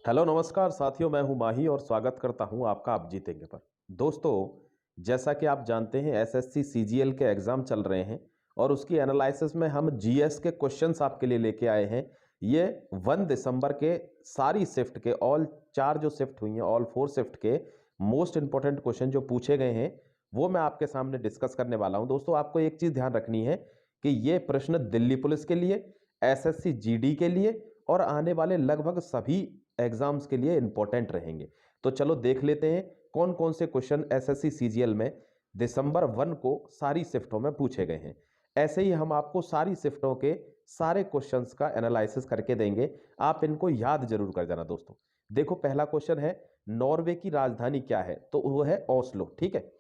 Hello नमस्कार साथियों, मैं हूं माही और स्वागत करता हूं आपका आप जीतेंगे पर। दोस्तों, जैसा कि आप जानते हैं एसएससी सीजीएल के एग्जाम चल रहे हैं और उसकी एनालिसिस में हम जीएस के क्वेश्चंस आपके लिए लेके आए हैं। ये 1 दिसंबर के सारी शिफ्ट के ऑल 4 जो शिफ्ट हुई हैं, ऑल 4 शिफ्ट के मोस्ट इंपॉर्टेंट क्वेश्चन जो पूछे गए हैं वो मैं आपके सामने डिस्कस करने वाला हूं। दोस्तों, आपको एक चीज ध्यान रखनी है कि ये प्रश्न दिल्ली पुलिस के लिए, एसएससी जीडी के लिए और आने वाले लगभग सभी एग्जाम्स के लिए इंपॉर्टेंट रहेंगे। तो चलो देख लेते हैं कौन कौन से क्वेश्चन एसएससी सीजीएल में दिसंबर 1 को सारी शिफ्टों में पूछे गए हैं। ऐसे ही हम आपको सारी शिफ्टों के सारे क्वेश्चंस का एनालिसिस करके देंगे। आप इनको याद जरूर कर जाना दोस्तों। देखो, पहला क्वेश्चन है नॉर्वे की राजधानी क्या है, तो वो है ओस्लो। ठीक है।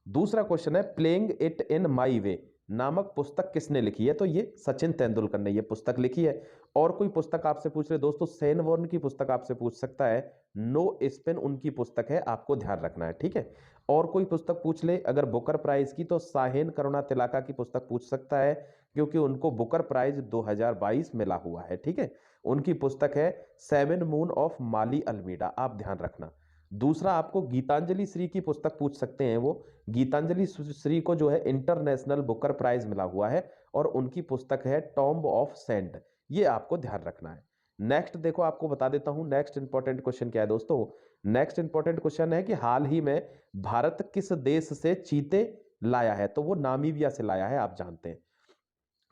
दूसरा क्वेश्चन है प्लेइंग इट इन माई वे नामक पुस्तक किसने लिखी है, तो ये सचिन तेंदुलकर ने ये पुस्तक लिखी है। और कोई पुस्तक आपसे पूछ रहे दोस्तों, सेन वॉर्न की पुस्तक आपसे पूछ सकता है, नो स्पिन उनकी पुस्तक है, आपको ध्यान रखना है। ठीक है। और कोई पुस्तक पूछ ले अगर बुकर प्राइज की, तो साहेन करुणा तिलाका की पुस्तक पूछ सकता है, क्योंकि उनको बुकर प्राइज 2022 मिला हुआ है। ठीक है। उनकी पुस्तक है seven moon of Mali Almeida, आप ध्यान रखना। दूसरा, आपको गीतांजलि श्री की पुस्तक पूछ सकते हैं। वो गीतांजलि श्री को जो है इंटरनेशनल बुकर प्राइज मिला हुआ है और उनकी पुस्तक है टॉम्ब ऑफ सेंट, ये आपको ध्यान रखना है। नेक्स्ट देखो, आपको बता देता हूं नेक्स्ट इंपॉर्टेंट क्वेश्चन क्या है दोस्तों। नेक्स्ट इंपॉर्टेंट क्वेश्चन है कि हाल ही में भारत किस देश से चीते लाया है, तो वो नामीबिया से लाया है। आप जानते हैं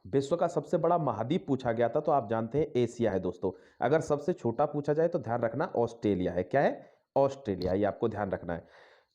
विश्व का सबसे बड़ा महाद्वीप पूछा गया था, तो आप जानते हैं एशिया है दोस्तों। अगर सबसे छोटा पूछा जाए तो ध्यान रखना ऑस्ट्रेलिया है। क्या है? ऑस्ट्रेलिया, ये आपको ध्यान रखना है।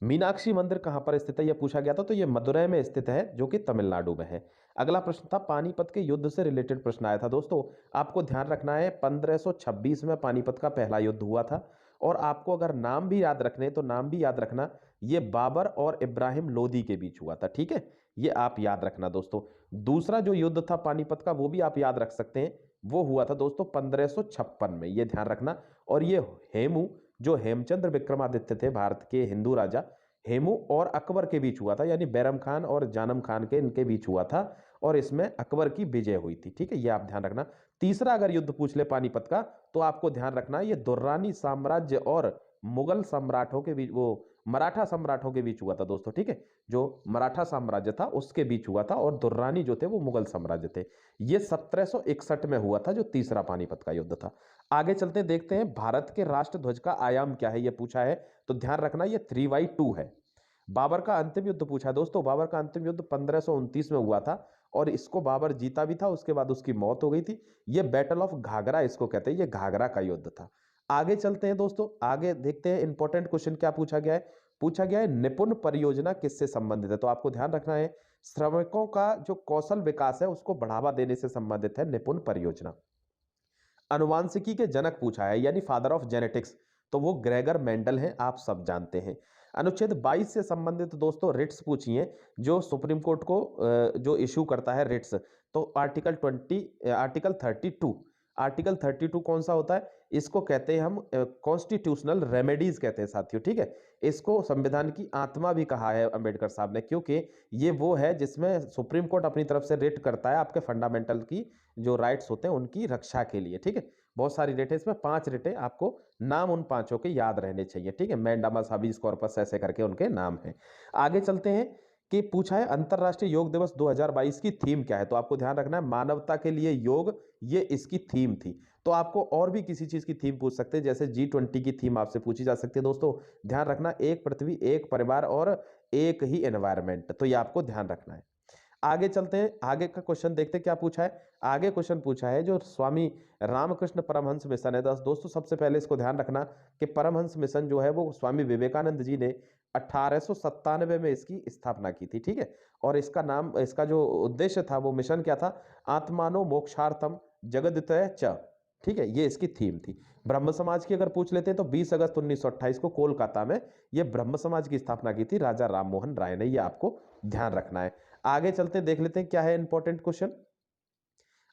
मीनाक्षी मंदिर कहां पर स्थित है, यह पूछा गया था, तो यह मदुरै में स्थित है, जो कि तमिलनाडु में है। अगला प्रश्न था पानीपत के युद्ध से रिलेटेड प्रश्न आया था दोस्तों। आपको ध्यान रखना है 1526 में पानीपत का पहला युद्ध हुआ था। और आपको अगर नाम भी याद रखने तो नाम भी याद रखना, ये बाबर और इब्राहिम लोदी के बीच हुआ था। ठीक है, ये आप याद रखना दोस्तों। दूसरा जो युद्ध था पानीपत का, वो भी आप याद रख सकते हैं, वो हुआ था दोस्तों 1556 में, ये ध्यान रखना। और ये हेमू, जो हेमचंद्र विक्रमादित्य थे भारत के हिंदू राजा, हेमू और अकबर के बीच हुआ था, यानी बैरम खान और जानम खान के इनके बीच हुआ था। और इसमें अकबर की विजय हुई थी। ठीक है, ये आप ध्यान रखना। तीसरा अगर युद्ध पूछ ले पानीपत का, तो आपको ध्यान रखना ये दुर्रानी साम्राज्य और मुगल सम्राटों के बीच, वो मराठा सम्राटों के बीच हुआ था दोस्तों। ठीक है, जो मराठा साम्राज्य था उसके बीच हुआ था और दुर्रानी जो थे वो मुगल साम्राज्य थे। ये 1761 में हुआ था, जो तीसरा पानीपत का युद्ध था। आगे चलते देखते हैं भारत के राष्ट्र ध्वज का आयाम क्या है, ये पूछा है, तो ध्यान रखना ये 3/2 है। बाबर का अंतिम युद्ध पूछा दोस्तों। बाबर का अंतिम युद्ध 1529 में हुआ था और इसको बाबर जीता भी था, उसके बाद उसकी मौत हो गई थी। ये बैटल ऑफ घाघरा इसको कहते हैं, ये घाघरा का युद्ध था। आगे चलते हैं दोस्तों, आगे देखते हैं इंपॉर्टेंट क्वेश्चन क्या पूछा गया है। पूछा गया है निपुण परियोजना किससे संबंधित है, तो आपको ध्यान रखना है श्रमिकों का जो कौशल विकास है उसको बढ़ावा देने से संबंधित है निपुण परियोजना। अनुवांशिकी के जनक पूछा है, यानी फादर ऑफ जेनेटिक्स, तो वो ग्रेगर मेंडल हैं, आप सब जानते हैं। अनुच्छेद 22 से संबंधित दोस्तों रिट्स पूछी हैं, जो सुप्रीम कोर्ट को जो इशू करता है रिट्स, तो आर्टिकल 32, आर्टिकल 32 कौन सा होता है, इसको कहते हैं हम कॉन्स्टिट्यूशनल रेमेडीज कहते हैं साथियों। ठीक है, इसको संविधान की आत्मा भी कहा है अंबेडकर साहब ने, क्योंकि ये वो है जिसमें सुप्रीम कोर्ट अपनी तरफ से रिट करता है आपके फंडामेंटल की जो राइट्स होते हैं उनकी रक्षा के लिए। ठीक है, बहुत सारी रिटें, इसमें 5 रिटें, आपको नाम उन 5 के याद रहने चाहिए। ठीक है, मैंडामस, हबीस कॉर्पस, ऐसे करके उनके नाम हैं। आगे चलते हैं कि पूछा है अंतरराष्ट्रीय योग दिवस 2022 की थीम क्या है, तो आपको ध्यान रखना है मानवता के लिए योग, ये इसकी थीम थी। तो आपको और भी किसी चीज की थीम पूछ सकते हैं, जैसे G20 की थीम आपसे पूछी जा सकती है दोस्तों। ध्यान रखना एक पृथ्वी, एक परिवार और एक ही एनवायरमेंट, तो ये आपको ध्यान रखना है। आगे चलते हैं, आगे का क्वेश्चन देखते हैं क्या पूछा है। आगे क्वेश्चन पूछा है जो स्वामी रामकृष्ण परमहंस मिशन है। दोस्तों, सबसे पहले इसको ध्यान रखना कि परमहंस मिशन जो है वो स्वामी विवेकानंद जी ने 1897 में इसकी स्थापना की थी। ठीक है, और इसका नाम, इसका जो उद्देश्य था, वो मिशन क्या था, आत्मानो मोक्षार्थम जगदितय च। ठीक है, ये इसकी थीम थी। ब्रह्म समाज की अगर पूछ लेते हैं तो 20 अगस्त 1928 को कोलकाता में ये ब्रह्म समाज की स्थापना की थी राजा राम मोहन राय ने, ये आपको ध्यान रखना है। आगे चलते देख लेते हैं क्या है इंपॉर्टेंट क्वेश्चन।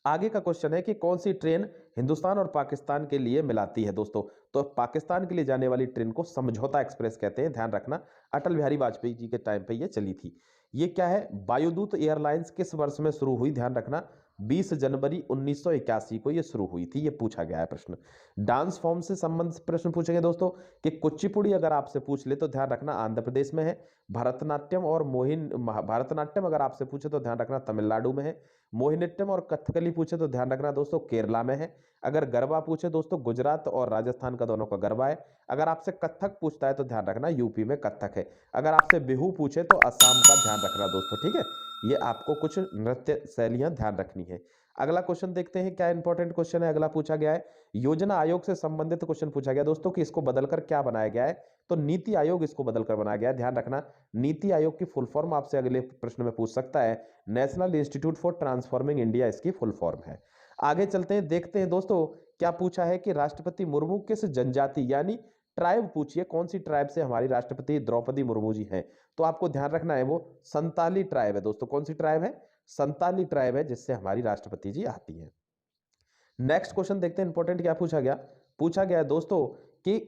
आगे का क्वेश्चन है कि कौन सी ट्रेन हिंदुस्तान और पाकिस्तान के लिए मिलाती है दोस्तों, तो पाकिस्तान के लिए जाने वाली ट्रेन को समझौता एक्सप्रेस कहते हैं, ध्यान रखना। अटल बिहारी वाजपेयी जी के टाइम पे ये चली थी। ये क्या है, वायुदूत एयरलाइंस किस वर्ष में शुरू हुई, ध्यान रखना 20 जनवरी 1981 को ये शुरू हुई थी। ये पूछा गया है प्रश्न। डांस फॉर्म से संबंधित प्रश्न पूछेंगे दोस्तों कि कुचिपुड़ी अगर आपसे पूछ ले तो ध्यान रखना आंध्र प्रदेश में है। भरतनाट्यम अगर आपसे पूछे तो ध्यान रखना तमिलनाडु में है। मोहिनीअट्टम और कथकली पूछे तो ध्यान रखना दोस्तों केरला में है। अगर गरबा पूछे दोस्तों गुजरात और राजस्थान का दोनों का गरबा है। अगर आपसे कथक पूछता है तो ध्यान रखना यूपी में कथक है। अगर आपसे बिहू पूछे तो असम का ध्यान रखना दोस्तों, ठीक है। ये आपको कुछ नृत्य शैलियां ध्यान रखनी है। अगला क्वेश्चन देखते हैं, क्या इंपॉर्टेंट क्वेश्चन है। अगला पूछा गया है योजना आयोग से संबंधित क्वेश्चन पूछा गया दोस्तों कि इसको बदलकर क्या बनाया गया है, तो नीति आयोग इसको बदलकर बनाया गया है। ध्यान रखना नीति आयोग की फुल फॉर्म आपसे अगले प्रश्न में पूछ सकता है, national institute for transforming India इसकी फुल फॉर्म है। आगे चलते हैं, देखते हैं दोस्तों क्या पूछा है कि राष्ट्रपति मुर्मू किस जनजाति यानी ट्राइब पूछिए, कौन सी ट्राइब से हमारी राष्ट्रपति द्रौपदी मुर्मू जी हैं, तो आपको ध्यान रखना है वो संताली ट्राइब है दोस्तों। कौन सी ट्राइब है? संताली ट्राइब है जिससे हमारी राष्ट्रपति जी आती हैं। नेक्स्ट क्वेश्चन देखते हैं इंपॉर्टेंट क्या पूछा गया। पूछा गया है दोस्तों कि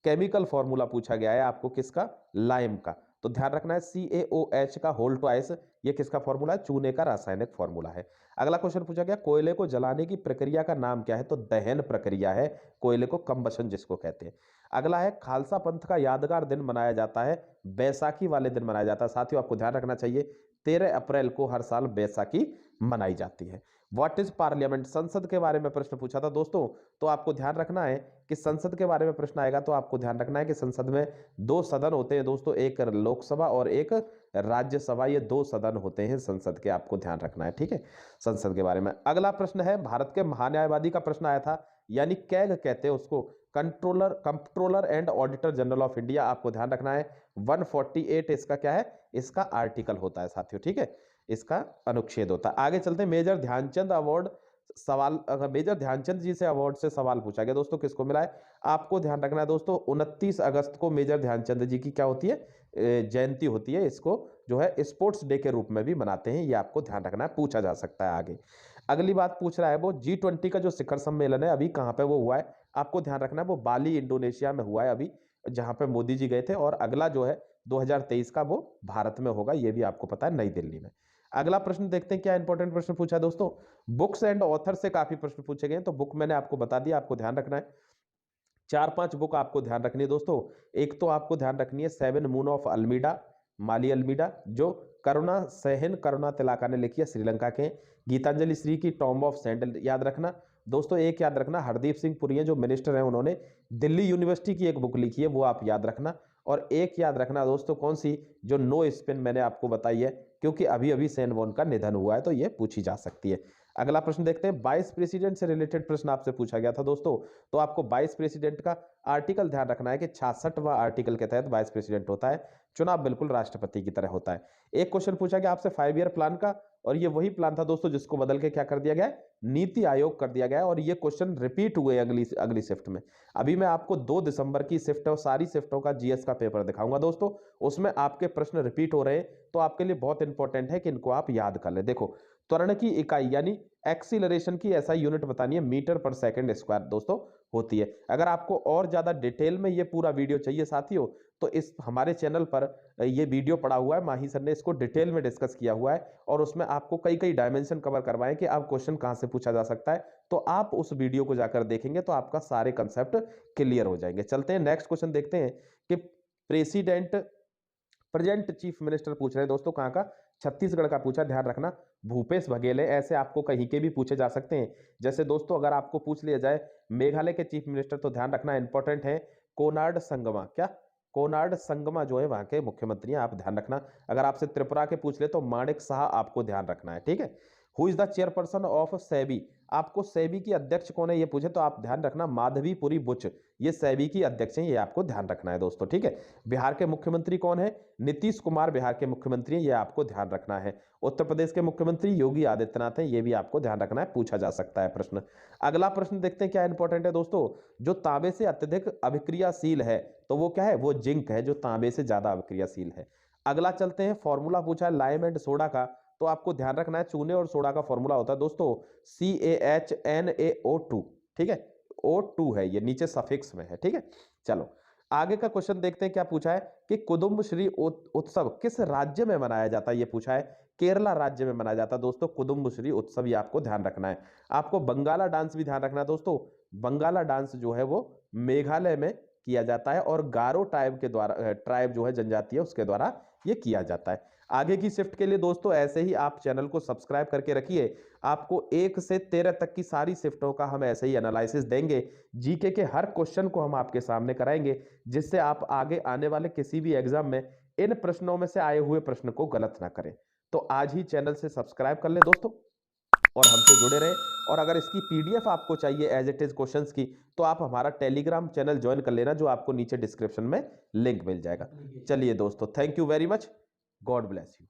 केमिकल फॉर्मूला पूछा गया है आपको किसका? लाइम का। तो ध्यान रखना है CaOH का होल ट्वाइस, ये किसका फॉर्मूला है? चूने का रासायनिक फॉर्मूला है। अगला क्वेश्चन पूछा गया कोयले को जलाने की प्रक्रिया का नाम क्या है, तो दहन प्रक्रिया है, कोयले को कंबशन जिसको कहते हैं। अगला है खालसा पंथ का यादगार दिन मनाया जाता है, बैसाखी वाले दिन मनाया जाता है। साथियों आपको ध्यान रखना चाहिए 13 अप्रैल को हर साल बैसाखी मनाई जाती है। व्हाट इज पार्लियामेंट, संसद के बारे में प्रश्न पूछा था दोस्तों, तो आपको ध्यान रखना है कि संसद के बारे में प्रश्न आएगा तो आपको ध्यान रखना है कि संसद में दो सदन होते हैं दोस्तों, एक लोकसभा और एक राज्यसभा, ये दो सदन होते हैं संसद के, आपको ध्यान रखना है, ठीक है, संसद के बारे में। अगला प्रश्न है भारत के महान्यायवादी का प्रश्न आया था, यानी कैग कहते हैं उसको, controller and auditor general of India, आपको ध्यान रखना है 148 इसका क्या है, इसका आर्टिकल होता है साथियों, ठीक है, इसका अनुच्छेद होता है। आगे चलते हैं, मेजर ध्यानचंद अवार्ड सवाल, मेजर ध्यानचंद जी से अवार्ड से सवाल पूछा गया दोस्तों, किसको मिला है? आपको ध्यान रखना है दोस्तों 29 अगस्त को मेजर ध्यानचंद जी की क्या होती है? जयंती होती है। इसको जो है स्पोर्ट्स डे के रूप में भी मनाते हैं, ये आपको ध्यान रखना है, पूछा जा सकता है आगे। अगली बात पूछ रहा है वो G20 का जो शिखर सम्मेलन है अभी कहां पे वो हुआ है, आपको ध्यान रखना है वो बाली इंडोनेशिया में हुआ है अभी, जहां पे मोदी जी गए थे। और अगला जो है 2023 का वो भारत में होगा, ये भी आपको पता है, नई दिल्ली में। अगला प्रश्न देखते हैं, क्या इंपॉर्टेंट प्रश्न पूछा है दोस्तों, बुक्स एंड ऑथर से काफी प्रश्न पूछे गए, तो बुक मैंने आपको बता दिया, आपको ध्यान रखना है 4-5 बुक आपको ध्यान रखनी है दोस्तों। एक तो आपको ध्यान रखनी है 7 moon of Almeida, Mali Almeida, जो करुणा सहन करुणा तिलाका ने लिखी है, श्रीलंका के। गीतांजलि श्री की टॉम्ब ऑफ सैंडल याद रखना दोस्तों। एक याद रखना हरदीप सिंह पुरी जो मिनिस्टर हैं, उन्होंने दिल्ली यूनिवर्सिटी की एक बुक लिखी है, वो आप याद रखना। और एक याद रखना दोस्तों, कौन सी? जो नो स्पिन मैंने आपको बताई है, क्योंकि अभी अभी सैन वॉन का निधन हुआ है, तो ये पूछी जा सकती है। अगला प्रश्न देखते हैं, वाइस प्रेसिडेंट से रिलेटेड प्रश्न आपसे पूछा गया था दोस्तों, तो आपको वाइस प्रेसिडेंट का आर्टिकल ध्यान रखना है कि 66वां आर्टिकल के तहत वाइस प्रेसिडेंट होता है, चुनाव बिल्कुल राष्ट्रपति की तरह होता है। एक क्वेश्चन पूछा गया आपसे 5 ईयर प्लान का, और ये वही प्लान था दोस्तों जिसको बदल के क्या कर दिया गया है, नीति आयोग कर दिया गया है। और ये क्वेश्चन रिपीट हुए अगली शिफ्ट में। अभी मैं आपको 2 दिसंबर की शिफ्ट और सारी शिफ्टों का जीएस का पेपर दिखाऊंगा दोस्तों, उसमें आपके प्रश्न रिपीट हो रहे हैं, तो आपके लिए बहुत इंपॉर्टेंट है कि इनको आप याद कर ले। देखो, त्वरण की इकाई यानी एक्सीलरेशन की ऐसा यूनिट बतानी है, मीटर पर सेकंड स्क्वायर दोस्तों होती है। अगर आपको और ज्यादा डिटेल में ये पूरा वीडियो चाहिए साथियों, तो इस हमारे चैनल पर ये वीडियो पड़ा हुआ है, माही सर ने इसको डिटेल में डिस्कस किया हुआ है, और उसमें आपको कई कई डायमेंशन कवर करवाएं कि आप क्वेश्चन कहां से पूछा जा सकता है, तो आप उस वीडियो को जाकर देखेंगे तो आपका सारे कंसेप्ट क्लियर हो जाएंगे। चलते हैं नेक्स्ट क्वेश्चन देखते हैं कि प्रेजेंट चीफ मिनिस्टर पूछ रहे हैं दोस्तों, कहां का? छत्तीसगढ़ का पूछा, ध्यान रखना भूपेश बघेल है। ऐसे आपको कहीं के भी पूछे जा सकते हैं। जैसे दोस्तों अगर आपको पूछ लिया जाए मेघालय के चीफ मिनिस्टर, तो ध्यान रखना इंपॉर्टेंट है कोनार्ड संगमा, क्या? कोनार्ड संगमा जो है वहां के मुख्यमंत्री हैं, आप ध्यान रखना। अगर आपसे त्रिपुरा के पूछ ले तो माणिक शाह आपको ध्यान रखना है, ठीक है। Who is the chairperson of SEBI, आपको सेबी की अध्यक्ष कौन है ये पूछे तो आप ध्यान रखना माधवीपुरी बुच, ये सेबी की अध्यक्ष हैं, ये आपको ध्यान रखना है दोस्तों, ठीक है। बिहार के मुख्यमंत्री कौन है? नीतीश कुमार बिहार के मुख्यमंत्री हैं, ये आपको ध्यान रखना है। उत्तर प्रदेश के मुख्यमंत्री योगी आदित्यनाथ हैं, ये भी आपको ध्यान रखना है, पूछा जा सकता है प्रश्न। अगला प्रश्न देखते हैं क्या इंपॉर्टेंट है दोस्तों, जो तांबे से अत्यधिक अभिक्रियाशील है तो वो क्या है? वो जिंक है, जो तांबे से ज्यादा अभिक्रियाशील है। अगला चलते हैं, फॉर्मूला पूछा है लाइम एंड सोडा का, तो आपको ध्यान रखना है चूने और सोडा का फॉर्मूला होता है दोस्तों CaHNaO2, ठीक है, O2 है, ये नीचे सफिक्स में है, ठीक है। चलो आगे का क्वेश्चन देखते हैं, क्या पूछा है कि कुदुम्ब श्री उत्सव किस राज्य में मनाया जाता है, ये पूछा है। केरला राज्य में मनाया जाता है दोस्तों। कुदुम्बश्री उत्सव ये आपको ध्यान रखना है। आपको बंगाला डांस भी ध्यान रखना है दोस्तों। बंगाला डांस जो है वो मेघालय में किया जाता है और गारो ट्राइब जो है जनजाति है उसके द्वारा ये किया जाता है। आगे की शिफ्ट के लिए दोस्तों ऐसे ही आप चैनल को सब्सक्राइब करके रखिए। आपको 1 से 13 तक की सारी शिफ्टों का हम ऐसे ही एनालिसिस देंगे। जीके के हर क्वेश्चन को हम आपके सामने कराएंगे, जिससे आप आगे आने वाले किसी भी एग्जाम में इन प्रश्नों में से आए हुए प्रश्न को गलत ना करें। तो आज ही चैनल से सब्सक्राइब कर लें दोस्तों और हमसे जुड़े रहें। और अगर इसकी पीडीएफ आपको चाहिए एज इट इज क्वेश्चंस की, तो आप हमारा टेलीग्राम चैनल ज्वाइन कर लेना, जो आपको नीचे डिस्क्रिप्शन में लिंक मिल जाएगा। चलिए दोस्तों, thank you very much, God bless you.